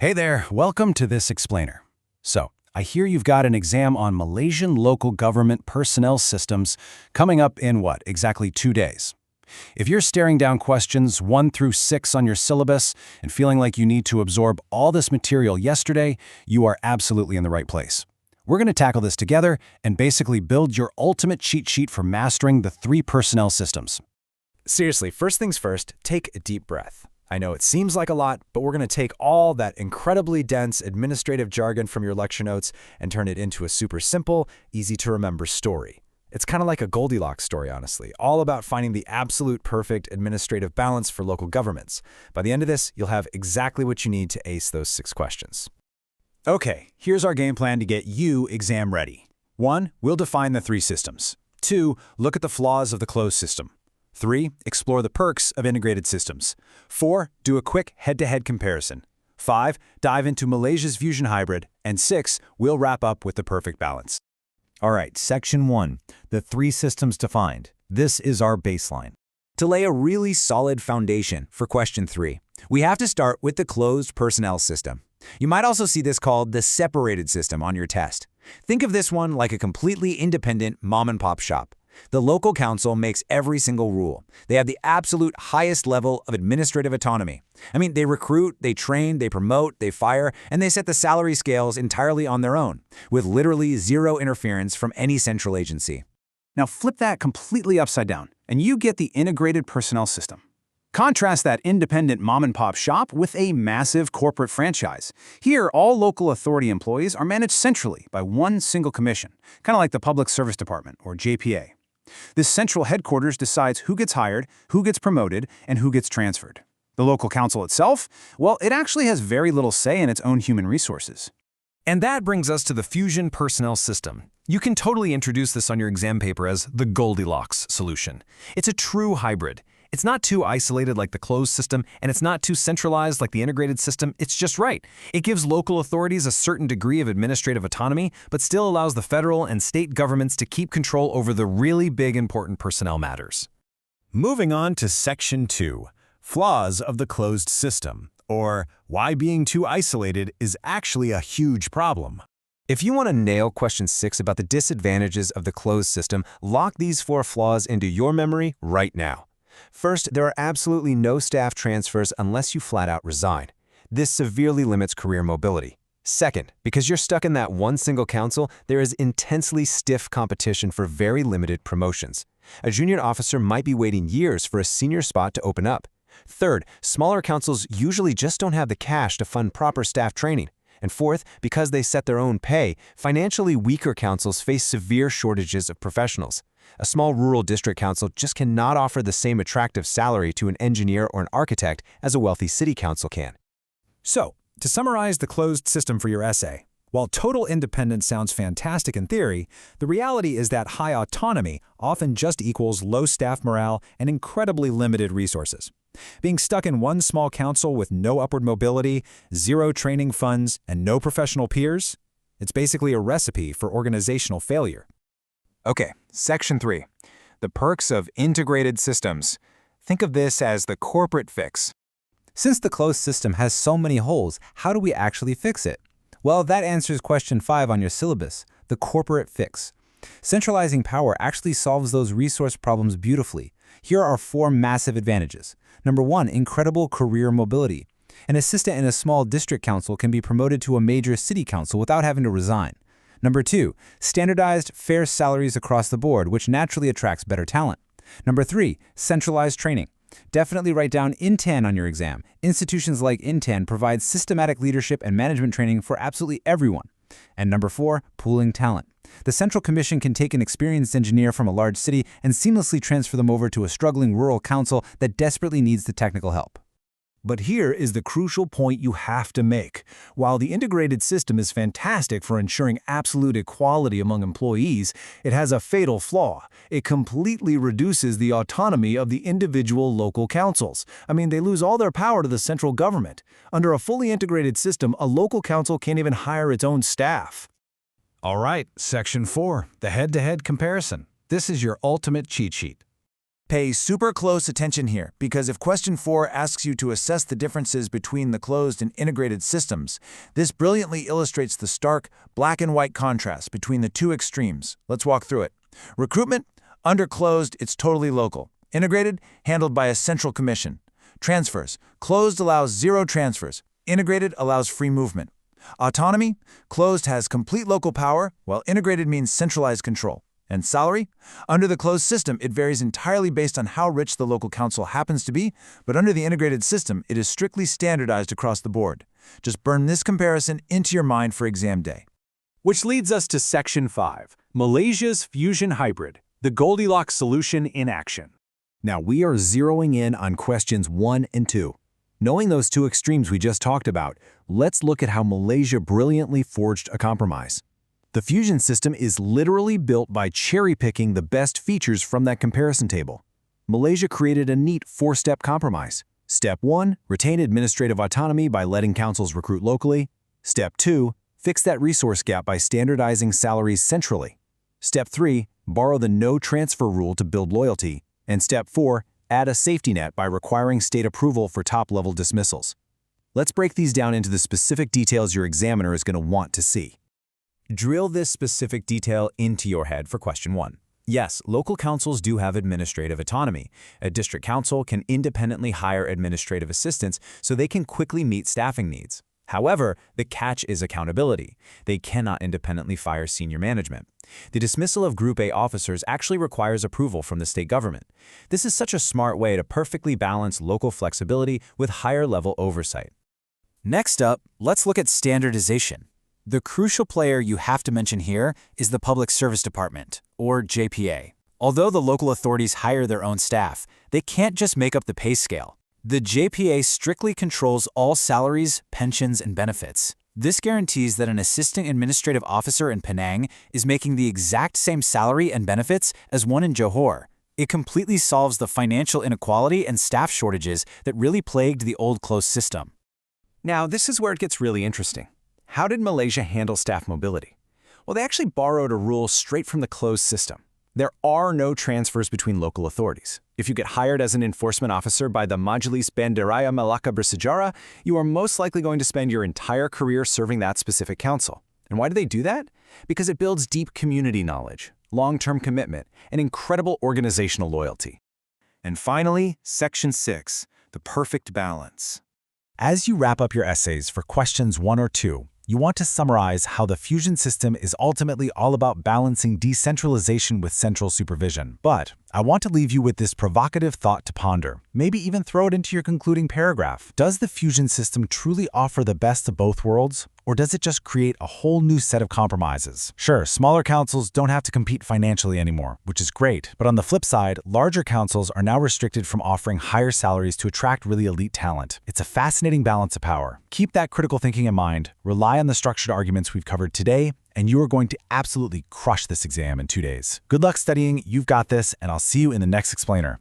Hey there, welcome to this explainer. So, I hear you've got an exam on Malaysian local government personnel systems coming up in what, exactly 2 days? If you're staring down questions 1 through 6 on your syllabus and feeling like you need to absorb all this material yesterday, you are absolutely in the right place. We're going to tackle this together and basically build your ultimate cheat sheet for mastering the 3 personnel systems. Seriously, first things first, take a deep breath. I know it seems like a lot, but we're going to take all that incredibly dense administrative jargon from your lecture notes and turn it into a super simple, easy-to-remember story. It's kind of like a Goldilocks story, honestly, all about finding the absolute perfect administrative balance for local governments. By the end of this, you'll have exactly what you need to ace those 6 questions. Okay, here's our game plan to get you exam ready. 1. We'll define the 3 systems. 2. Look at the flaws of the closed system. 3. Explore the perks of integrated systems. 4. Do a quick head-to-head comparison. 5. Dive into Malaysia's Fusion Hybrid. And 6. We'll wrap up with the perfect balance. All right, Section 1, the 3 systems defined. This is our baseline. To lay a really solid foundation for question 3, we have to start with the closed personnel system. You might also see this called the separated system on your test. Think of this one like a completely independent mom-and-pop shop. The local council makes every single rule. They have the absolute highest level of administrative autonomy. They recruit, they train, they promote, they fire, and they set the salary scales entirely on their own, with literally zero interference from any central agency. Now flip that completely upside down, and you get the integrated personnel system. Contrast that independent mom-and-pop shop with a massive corporate franchise. Here, all local authority employees are managed centrally by one single commission, kind of like the Public Service Department, or JPA. This central headquarters decides who gets hired, who gets promoted, and who gets transferred. The local council itself, well, it actually has very little say in its own human resources. And that brings us to the Fusion personnel system. You can totally introduce this on your exam paper as the Goldilocks solution. It's a true hybrid. It's not too isolated like the closed system, and it's not too centralized like the integrated system. It's just right. It gives local authorities a certain degree of administrative autonomy, but still allows the federal and state governments to keep control over the really big important personnel matters. Moving on to Section 2, flaws of the closed system, or why being too isolated is actually a huge problem. If you want to nail question 6 about the disadvantages of the closed system, lock these 4 flaws into your memory right now. First, there are absolutely no staff transfers unless you flat out resign. This severely limits career mobility. Second, because you're stuck in that one single council, there is intensely stiff competition for very limited promotions. A junior officer might be waiting years for a senior spot to open up. Third, smaller councils usually just don't have the cash to fund proper staff training. And fourth, because they set their own pay, financially weaker councils face severe shortages of professionals. A small rural district council just cannot offer the same attractive salary to an engineer or an architect as a wealthy city council can. So, to summarize the closed system for your essay, while total independence sounds fantastic in theory, the reality is that high autonomy often just equals low staff morale and incredibly limited resources. Being stuck in one small council with no upward mobility, zero training funds, and no professional peers, it's basically a recipe for organizational failure. Okay, Section 3. The perks of integrated systems. Think of this as the corporate fix. Since the closed system has so many holes, how do we actually fix it? Well, that answers question 5 on your syllabus, the corporate fix. Centralizing power actually solves those resource problems beautifully. Here are 4 massive advantages. Number 1, incredible career mobility. An assistant in a small district council can be promoted to a major city council without having to resign. Number 2, standardized, fair salaries across the board, which naturally attracts better talent. Number 3, centralized training. Definitely write down INTAN on your exam. Institutions like INTAN provide systematic leadership and management training for absolutely everyone. And number 4, pooling talent. The Central Commission can take an experienced engineer from a large city and seamlessly transfer them over to a struggling rural council that desperately needs the technical help. But here is the crucial point you have to make. While the integrated system is fantastic for ensuring absolute equality among employees, it has a fatal flaw. It completely reduces the autonomy of the individual local councils. They lose all their power to the central government. Under a fully integrated system, a local council can't even hire its own staff. All right, Section 4, the head-to-head comparison. This is your ultimate cheat sheet. Pay super close attention here, because if question 4 asks you to assess the differences between the closed and integrated systems, this brilliantly illustrates the stark black and white contrast between the two extremes. Let's walk through it. Recruitment, under closed, it's totally local. Integrated, handled by a central commission. Transfers, closed allows zero transfers. Integrated allows free movement. Autonomy, closed has complete local power, while integrated means centralized control. And salary? Under the closed system, it varies entirely based on how rich the local council happens to be, but under the integrated system, it is strictly standardized across the board. Just burn this comparison into your mind for exam day. Which leads us to Section 5, Malaysia's Fusion Hybrid, the Goldilocks solution in action. Now we are zeroing in on questions 1 and 2. Knowing those two extremes we just talked about, let's look at how Malaysia brilliantly forged a compromise. The Fusion system is literally built by cherry-picking the best features from that comparison table. Malaysia created a neat 4-step compromise. Step 1, retain administrative autonomy by letting councils recruit locally. Step 2, fix that resource gap by standardizing salaries centrally. Step 3, borrow the no transfer rule to build loyalty. And Step 4, add a safety net by requiring state approval for top-level dismissals. Let's break these down into the specific details your examiner is going to want to see. Drill this specific detail into your head for question 1. Yes, local councils do have administrative autonomy. A district council can independently hire administrative assistants so they can quickly meet staffing needs. However, the catch is accountability. They cannot independently fire senior management. The dismissal of Group A officers actually requires approval from the state government. This is such a smart way to perfectly balance local flexibility with higher-level oversight. Next up, let's look at standardization. The crucial player you have to mention here is the Public Service Department, or JPA. Although the local authorities hire their own staff, they can't just make up the pay scale. The JPA strictly controls all salaries, pensions, and benefits. This guarantees that an assistant administrative officer in Penang is making the exact same salary and benefits as one in Johor. It completely solves the financial inequality and staff shortages that really plagued the old closed system. Now, this is where it gets really interesting. How did Malaysia handle staff mobility? Well, they actually borrowed a rule straight from the closed system. There are no transfers between local authorities. If you get hired as an enforcement officer by the Majelis Bandaraya Melaka Bersejarah, you are most likely going to spend your entire career serving that specific council. And why do they do that? Because it builds deep community knowledge, long-term commitment, and incredible organizational loyalty. And finally, Section 6, the perfect balance. As you wrap up your essays for questions 1 or 2, you want to summarize how the Fusion system is ultimately all about balancing decentralization with central supervision. But I want to leave you with this provocative thought to ponder, maybe even throw it into your concluding paragraph. Does the Fusion system truly offer the best of both worlds? Or does it just create a whole new set of compromises? Sure, smaller councils don't have to compete financially anymore, which is great. But on the flip side, larger councils are now restricted from offering higher salaries to attract really elite talent. It's a fascinating balance of power. Keep that critical thinking in mind, rely on the structured arguments we've covered today, and you are going to absolutely crush this exam in 2 days. Good luck studying, you've got this, and I'll see you in the next explainer.